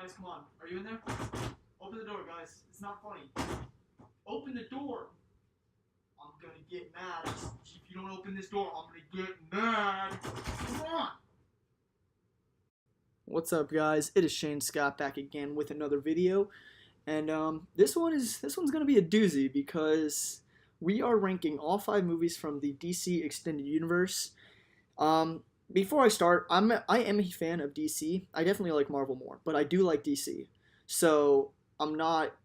Guys, come on. Are you in there? Open the door, guys. It's not funny. Open the door. I'm gonna get mad. If you don't open this door, I'm gonna get mad. Come on. What's up, guys? It is Shane Scott back again with another video, and this one's gonna be a doozy because we are ranking all 5 movies from the DC Extended Universe. Before I start, I am a fan of DC. I definitely like Marvel more, but I do like DC. So I'm not.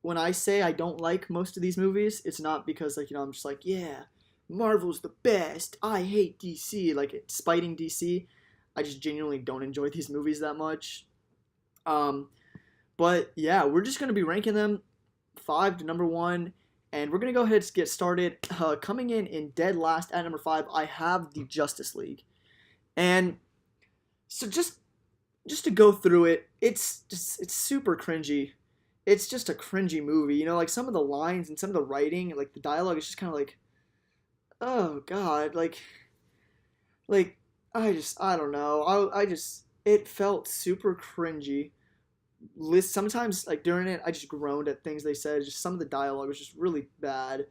When I say I don't like most of these movies, it's not because I'm just like, yeah, Marvel's the best. I hate DC. Like spiting DC. I just genuinely don't enjoy these movies that much. But yeah, we're just gonna be ranking them 5 to number 1. And we're going to go ahead and get started. Coming in dead last at number 5, I have the Justice League. And so just to go through it, it's super cringy. It's just a cringy movie. You know, like some of the lines and some of the writing, like the dialogue is just kind of like, oh God, like I don't know. It felt super cringy. Sometimes like during it I just groaned at things they said. Just some of the dialogue was just really bad,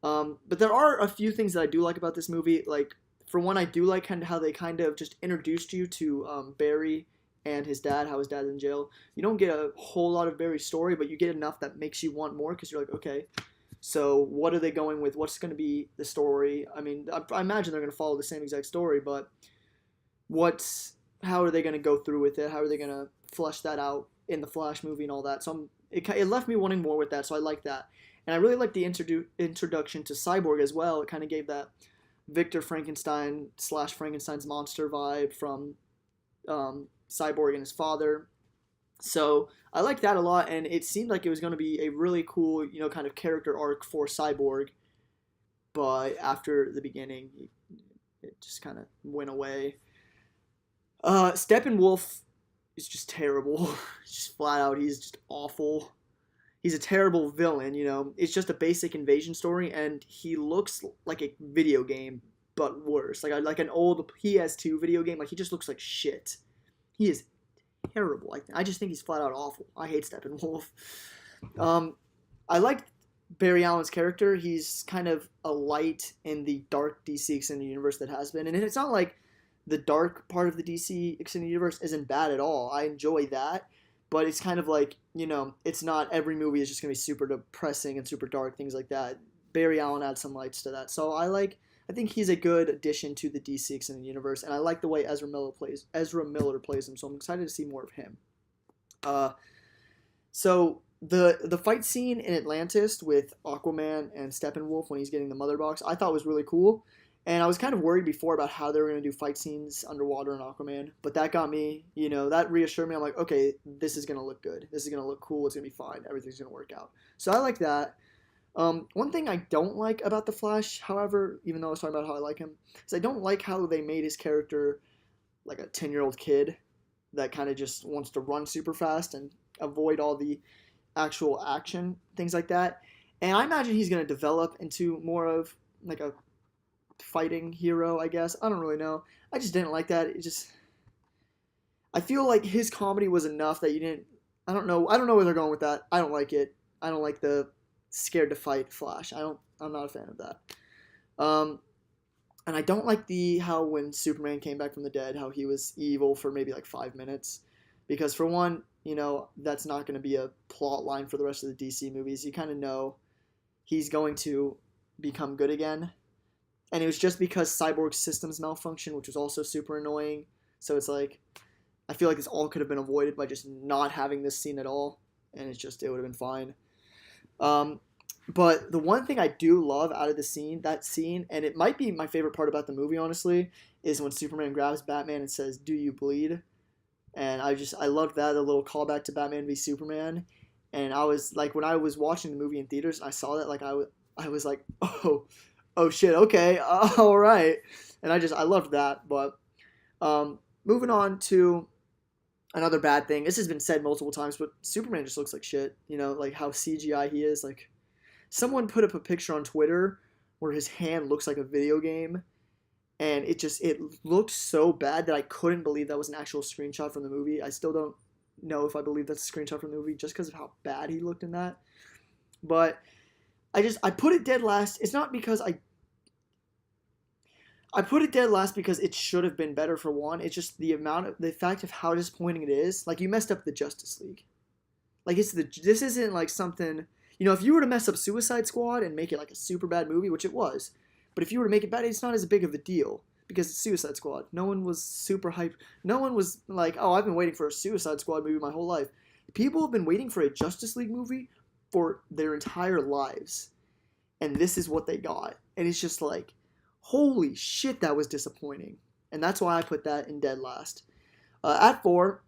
but there are a few things that I do like about this movie. Like for one, I do like kind of how they kind of just introduced you to Barry and his dad, how his dad's in jail. You don't get a whole lot of Barry's story, but you get enough that makes you want more, because you're like, okay, so what are they going with? What's going to be the story? I mean, I imagine they're going to follow the same exact story, but how are they going to go through with it? How are they going to flesh that out in the Flash movie and all that? So it left me wanting more with that, so I like that. And I really like the introduction to Cyborg as well. It kind of gave that Victor Frankenstein / Frankenstein's monster vibe from Cyborg and his father. So I like that a lot, and it seemed like it was going to be a really cool, kind of character arc for Cyborg. But after the beginning, it just kind of went away. Steppenwolf is just terrible. Just flat out, he's just awful. He's a terrible villain, It's just a basic invasion story, and he looks like a video game, but worse. Like an old PS2 video game. Like, he just looks like shit. He is terrible. I just think he's flat out awful. I hate Steppenwolf. I like Barry Allen's character. He's kind of a light in the dark DC Extended Universe that has been, and it's not like the dark part of the DC Extended Universe isn't bad at all. I enjoy that, but it's kind of like, it's not every movie is just going to be super depressing and super dark, things like that. Barry Allen adds some lights to that. So I think he's a good addition to the DC Extended Universe, and I like the way Ezra Miller plays him, so I'm excited to see more of him. So the fight scene in Atlantis with Aquaman and Steppenwolf when he's getting the mother box, I thought was really cool. And I was kind of worried before about how they were going to do fight scenes underwater in Aquaman. But that got me, that reassured me. I'm like, okay, this is going to look good. This is going to look cool. It's going to be fine. Everything's going to work out. So I like that. One thing I don't like about The Flash, however, even though I was talking about how I like him, is I don't like how they made his character like a 10-year-old kid that kind of just wants to run super fast and avoid all the actual action, things like that. And I imagine he's going to develop into more of like a fighting hero, I guess. I don't really know. I just didn't like that. I feel like his comedy was enough that you didn't. I don't know where they're going with that. I don't like it. I don't like the scared to fight Flash. I'm not a fan of that. And I don't like how when Superman came back from the dead, how he was evil for maybe like 5 minutes, because for one, that's not going to be a plot line for the rest of the DC movies. You kind of know he's going to become good again. And it was just because Cyborg's systems malfunction, which was also super annoying. So it's like, I feel like this all could have been avoided by just not having this scene at all. And it would have been fine. But the one thing I do love out of that scene, and it might be my favorite part about the movie, honestly, is when Superman grabs Batman and says, "Do you bleed?" And I loved that, a little callback to Batman v Superman. And I was like, when I was watching the movie in theaters, I saw that, like, I was like, oh shit, okay, all right. And I loved that. But moving on to another bad thing. This has been said multiple times, but Superman just looks like shit. Like how CGI he is. Like, someone put up a picture on Twitter where his hand looks like a video game, and it looked so bad that I couldn't believe that was an actual screenshot from the movie. I still don't know if I believe that's a screenshot from the movie just because of how bad he looked in that. But I put it dead last. It's not because I put it dead last because it should have been better for one. It's just the fact of how disappointing it is. Like, you messed up the Justice League. Like, this isn't like something, if you were to mess up Suicide Squad and make it like a super bad movie, which it was, but if you were to make it bad, it's not as big of a deal because it's Suicide Squad. No one was super hyped. No one was like, oh, I've been waiting for a Suicide Squad movie my whole life. People have been waiting for a Justice League movie for their entire lives, and this is what they got. And it's just like, holy shit, that was disappointing. And that's why I put that in dead last. At 4,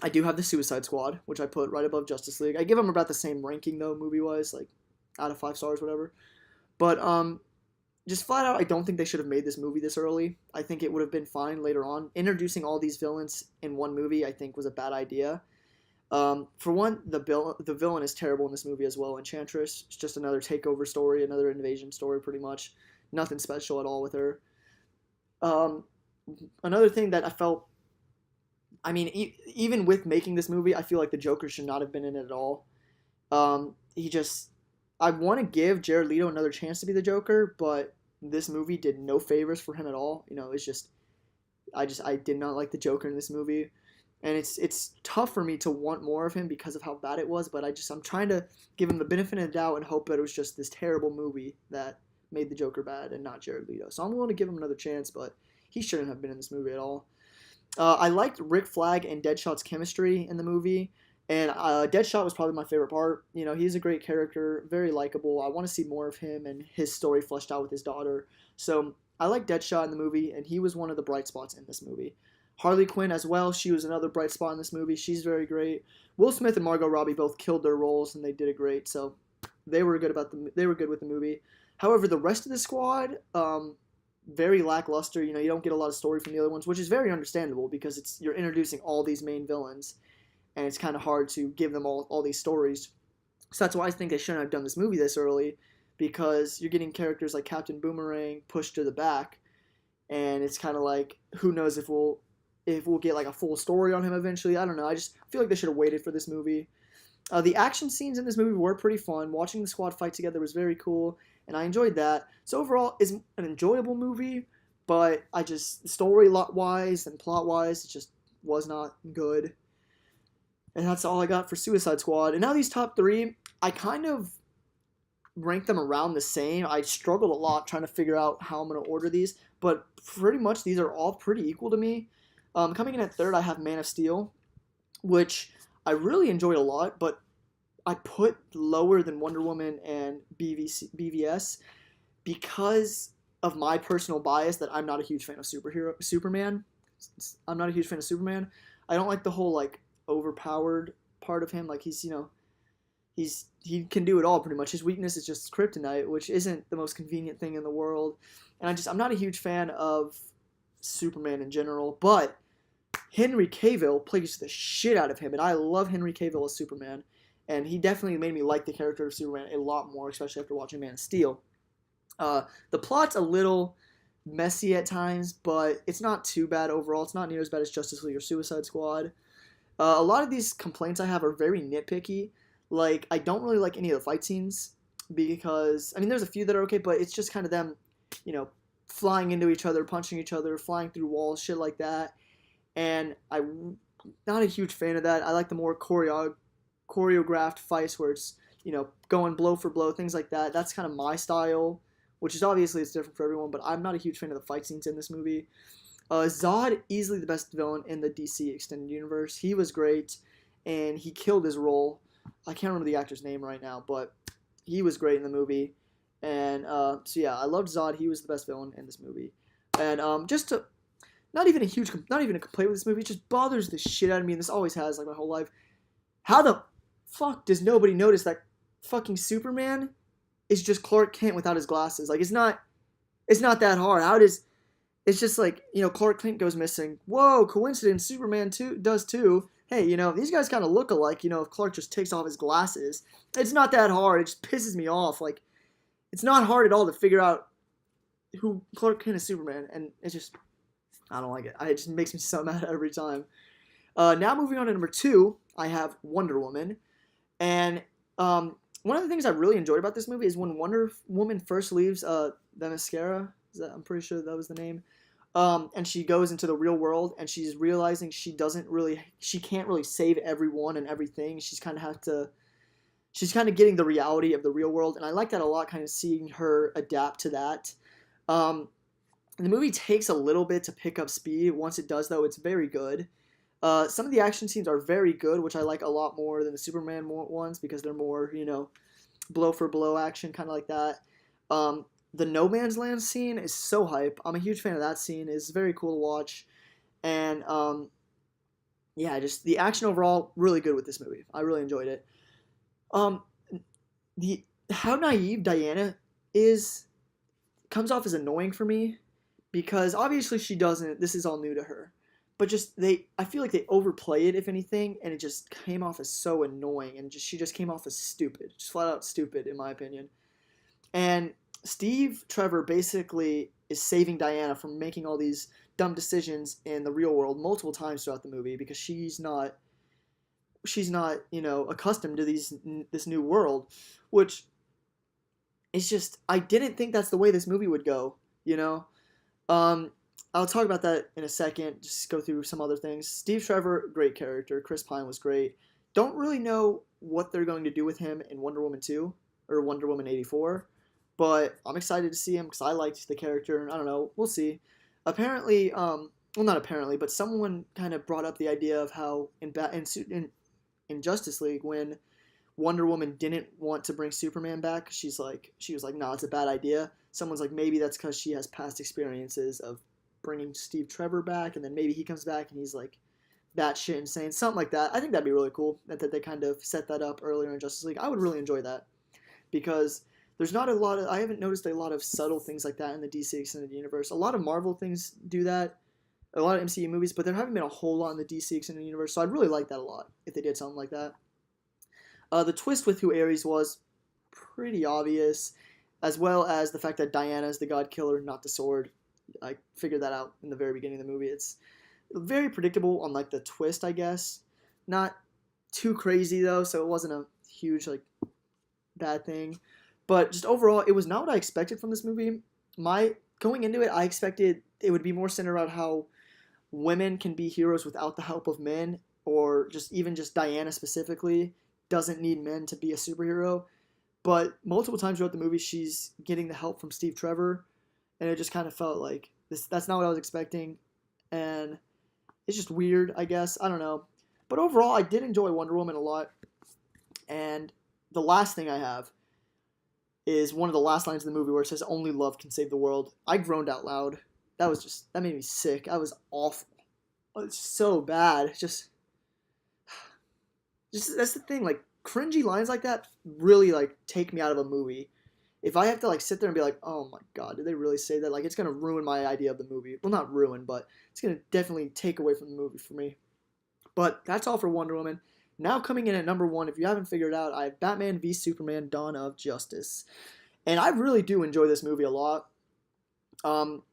I do have the Suicide Squad, which I put right above Justice League. I give them about the same ranking, though, movie-wise, like, out of 5 stars, whatever. But, just flat out, I don't think they should have made this movie this early. I think it would have been fine later on. Introducing all these villains in one movie, I think, was a bad idea. For one, the villain is terrible in this movie as well. Enchantress, it's just another takeover story, another invasion story, pretty much. Nothing special at all with her. Another thing that I felt, I mean, even with making this movie, I feel like the Joker should not have been in it at all. I want to give Jared Leto another chance to be the Joker, but this movie did no favors for him at all. It's just, I did not like the Joker in this movie. And it's tough for me to want more of him because of how bad it was, but I'm trying to give him the benefit of the doubt and hope that it was just this terrible movie that made the Joker bad and not Jared Leto. So I'm willing to give him another chance, but he shouldn't have been in this movie at all. I liked Rick Flag and Deadshot's chemistry in the movie, and Deadshot was probably my favorite part. He's a great character, very likable. I want to see more of him and his story fleshed out with his daughter. So I like Deadshot in the movie, and he was one of the bright spots in this movie. Harley Quinn as well, she was another bright spot in this movie. She's very great. Will Smith and Margot Robbie both killed their roles, and they did it great. So they were good with the movie. However, the rest of the squad, very lackluster. You don't get a lot of story from the other ones, which is very understandable because you're introducing all these main villains, and it's kind of hard to give them all these stories. So that's why I think they shouldn't have done this movie this early, because you're getting characters like Captain Boomerang pushed to the back, and it's kind of like, who knows if we'll get like a full story on him eventually. I don't know. I just feel like they should have waited for this movie. The action scenes in this movie were pretty fun. Watching the squad fight together was very cool, and I enjoyed that. So overall, it's an enjoyable movie, but story-wise and plot-wise, it just was not good. And that's all I got for Suicide Squad. And now these top 3, I kind of rank them around the same. I struggled a lot trying to figure out how I'm going to order these, but pretty much these are all pretty equal to me. Coming in at 3rd, I have Man of Steel, which I really enjoyed a lot, but I put lower than Wonder Woman and BVS because of my personal bias that I'm not a huge fan of Superman. I'm not a huge fan of Superman. I don't like the whole like overpowered part of him. Like he can do it all pretty much. His weakness is just kryptonite, which isn't the most convenient thing in the world. And I'm not a huge fan of Superman in general, but Henry Cavill plays the shit out of him, and I love Henry Cavill as Superman, and he definitely made me like the character of Superman a lot more, especially after watching Man of Steel. The plot's a little messy at times, but it's not too bad overall. It's not near as bad as Justice League or Suicide Squad. A lot of these complaints I have are very nitpicky. Like, I don't really like any of the fight scenes because, there's a few that are okay, but it's just kind of them, flying into each other, punching each other, flying through walls, shit like that. And I'm not a huge fan of that. I like the more choreographed fights where it's, going blow for blow, things like that. That's kind of my style, which is obviously it's different for everyone, but I'm not a huge fan of the fight scenes in this movie. Zod, easily the best villain in the DC Extended Universe. He was great, and he killed his role. I can't remember the actor's name right now, but he was great in the movie. And so yeah, I loved Zod. He was the best villain in this movie. And not even a complaint with this movie. It just bothers the shit out of me, and this always has, like, my whole life. How the fuck does nobody notice that fucking Superman is just Clark Kent without his glasses? Like, it's not that hard. It's just like, Clark Kent goes missing. Whoa, coincidence, Superman does too. Hey, these guys kind of look alike, if Clark just takes off his glasses. It's not that hard. It just pisses me off. Like, it's not hard at all to figure out who Clark Kent is Superman, and it's just, I don't like it. It just makes me so mad every time. Now moving on to number two, I have Wonder Woman, and one of the things I really enjoyed about this movie is when Wonder Woman first leaves the mascara. I'm pretty sure that was the name. And she goes into the real world, and she's realizing she can't really save everyone and everything. She's kind of getting the reality of the real world, and I like that a lot. Kind of seeing her adapt to that. Um, the movie takes a little bit to pick up speed. Once it does, though, it's very good. Some of the action scenes are very good, which I like a lot more than the Superman ones because they're more, blow for blow action, kind of like that. The No Man's Land scene is so hype. I'm a huge fan of that scene. It's very cool to watch, and yeah, just the action overall really good with this movie. I really enjoyed it. Um, the How naive Diana is comes off as annoying for me because obviously she doesn't. This is all new to her, but I feel like they overplay it if anything, and it just came off as so annoying, and she just came off as stupid, just flat out stupid in my opinion. And Steve Trevor basically is saving Diana from making all these dumb decisions in the real world multiple times throughout the movie because she's not accustomed to this new world, which is just I didn't think that's the way this movie would go. Um, I'll talk about that in a second. Just go through some other things. Steve Trevor, great character. Chris Pine was great. Don't really know what they're going to do with him in Wonder Woman 2 or Wonder Woman 84, but I'm excited to see him because I liked the character, and I don't know, we'll see. Apparently, well, not apparently, but someone kind of brought up the idea of how in Justice League when Wonder Woman didn't want to bring Superman back, she was like, "No, it's a bad idea." Someone's like, maybe that's because she has past experiences of bringing Steve Trevor back, and then maybe he comes back and he's like that shit insane, something like that. I think that'd be really cool that they kind of set that up earlier in Justice League. I would really enjoy that because there's not a lot of I haven't noticed a lot of subtle things like that in the DC extended universe. A lot of Marvel things do that, a lot of MCU movies, but there haven't been a whole lot in the DC extended universe. So I'd really like that a lot if they did something like that. The twist with who Ares was pretty obvious, as well as the fact that Diana is the God Killer, not the Sword. I figured that out in the very beginning of the movie. It's very predictable on like the twist, I guess. Not too crazy though, so it wasn't a huge like bad thing. But just overall, it was not what I expected from this movie. Going into it, I expected it would be more centered around how women can be heroes without the help of men, or just Diana specifically doesn't need men to be a superhero. But multiple times throughout the movie, she's getting the help from Steve Trevor, and it just kind of felt like that's not what I was expecting, and it's just weird, I guess. I don't know. But overall, I did enjoy Wonder Woman a lot. And the last thing I have is one of the last lines in the movie where it says, "Only love can save the world." I groaned out loud. That made me sick. That was awful. It's so bad. Just that's the thing. Like cringy lines like that really like take me out of a movie. If I have to like sit there and be like, "Oh my god, did they really say that?" Like it's gonna ruin my idea of the movie. Well, not ruin, but it's gonna definitely take away from the movie for me. But that's all for Wonder Woman. Now coming in at number one, if you haven't figured out, I have Batman v Superman: Dawn of Justice, and I really do enjoy this movie a lot. Um,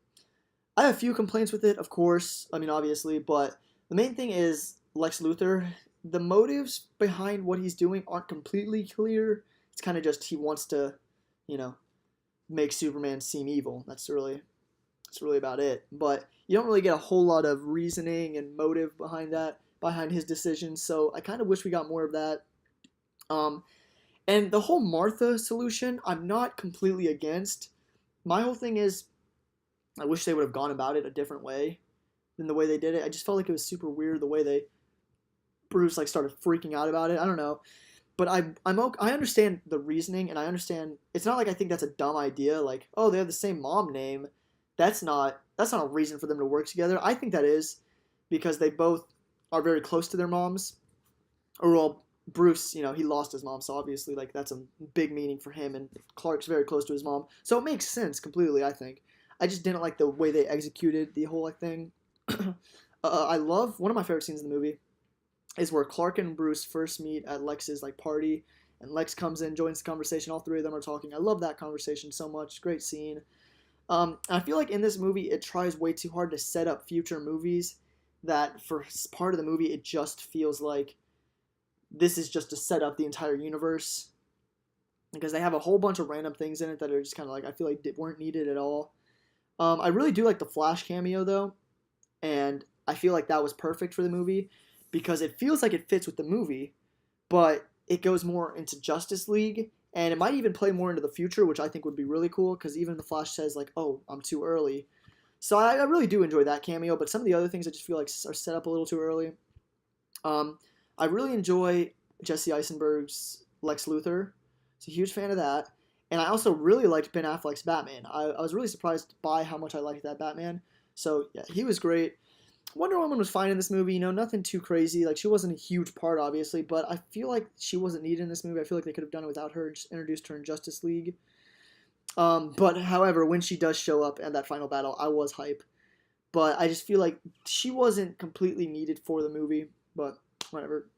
I have a few complaints with it, of course. I mean, obviously, but the main thing is Lex Luthor. The motives behind what he's doing aren't completely clear. It's kind of just he wants to, you know, make Superman seem evil. That's really about it. But you don't really get a whole lot of reasoning and motive behind his decisions. So I kind of wish we got more of that. And the whole Martha solution, I'm not completely against. My whole thing is, I wish they would have gone about it a different way than the way they did it. I just felt like it was super weird the way Bruce like started freaking out about it. I don't know, but I understand the reasoning, and I understand it's not like I think that's a dumb idea. Like, oh, they have the same mom name. That's not a reason for them to work together. I think that is because they both are very close to their moms. Or well, Bruce, he lost his mom, so obviously like that's a big meaning for him, and Clark's very close to his mom, so it makes sense completely. I think. I just didn't like the way they executed the whole thing. I love one of my favorite scenes in the movie is where Clark and Bruce first meet at Lex's like party, and Lex comes in, joins the conversation. All three of them are talking. I love that conversation so much. Great scene. I feel like in this movie it tries way too hard to set up future movies that for part of the movie it just feels like this is just to set up the entire universe because they have a whole bunch of random things in it that are just kind of like I feel like weren't needed at all. I really do like the Flash cameo though, and I feel like that was perfect for the movie because it feels like it fits with the movie, but it goes more into Justice League and it might even play more into the future, which I think would be really cool because even the Flash says like, "Oh, I'm too early." So I really do enjoy that cameo, but some of the other things I just feel like are set up a little too early. I really enjoy Jesse Eisenberg's Lex Luthor. So a huge fan of that. And I also really liked Ben Affleck's Batman. I was really surprised by how much I liked that Batman. So yeah, he was great. Wonder Woman was fine in this movie. You know, nothing too crazy. Like she wasn't a huge part, obviously, but I feel like she wasn't needed in this movie. I feel like they could have done it without her. Just introduced her in Justice League. But however, when she does show up in that final battle, I was hype. But I just feel like she wasn't completely needed for the movie. But whatever.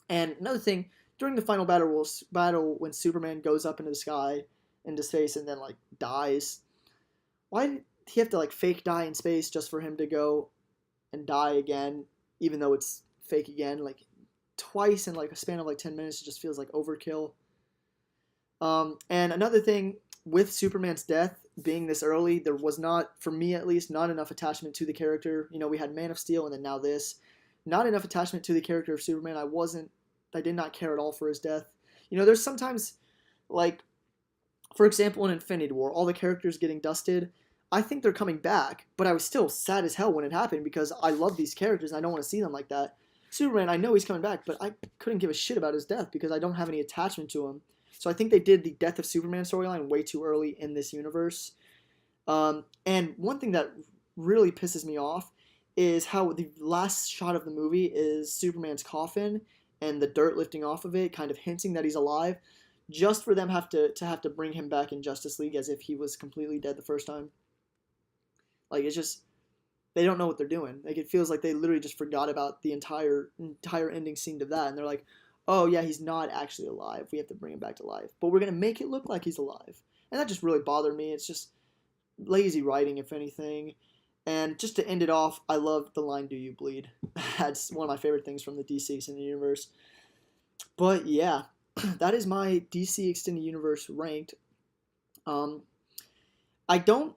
And another thing, during the final battle when Superman goes up into the sky, into space, and then like dies, why did he have to like fake die in space just for him to go and die again, even though it's fake again, like twice in like a span of like 10 minutes? It just feels like overkill. And another thing with Superman's death being this early, there was not, for me at least, not enough attachment to the character. You know, we had Man of Steel and then now this. Not enough attachment to the character of Superman. I did not care at all for his death. You know, there's sometimes, like, for example, in Infinity War, all the characters getting dusted, I think they're coming back, but I was still sad as hell when it happened because I love these characters and I don't want to see them like that. Superman, I know he's coming back, but I couldn't give a shit about his death because I don't have any attachment to him. So I think they did the Death of Superman storyline way too early in this universe. And one thing that really pisses me off is how the last shot of the movie is Superman's coffin and the dirt lifting off of it, kind of hinting that he's alive, just for them have to bring him back in Justice League as if he was completely dead the first time. Like it's just they don't know what they're doing. Like it feels like they literally just forgot about the entire ending scene of that, and they're like, "Oh yeah, he's not actually alive. We have to bring him back to life, but we're gonna make it look like he's alive." And that just really bothered me. It's just lazy writing, if anything. And just to end it off, I love the line "Do you bleed?" That's one of my favorite things from the DC Extended Universe. But yeah, that is my DC Extended Universe ranked. Um, I don't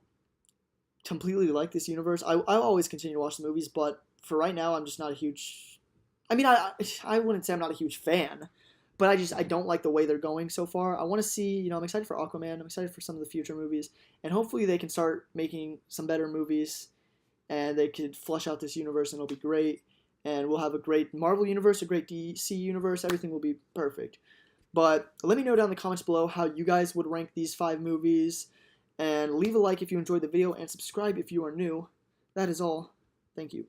completely like this universe. I'll always continue to watch the movies, but for right now, I'm just not a huge. I mean, I wouldn't say I'm not a huge fan, but I don't like the way they're going so far. I want to see, you know, I'm excited for Aquaman. I'm excited for some of the future movies, and hopefully they can start making some better movies, and they could flesh out this universe, and it'll be great. And we'll have a great Marvel universe, a great DC universe. Everything will be perfect. But let me know down in the comments below how you guys would rank these 5 movies. And leave a like if you enjoyed the video and subscribe if you are new. That is all. Thank you.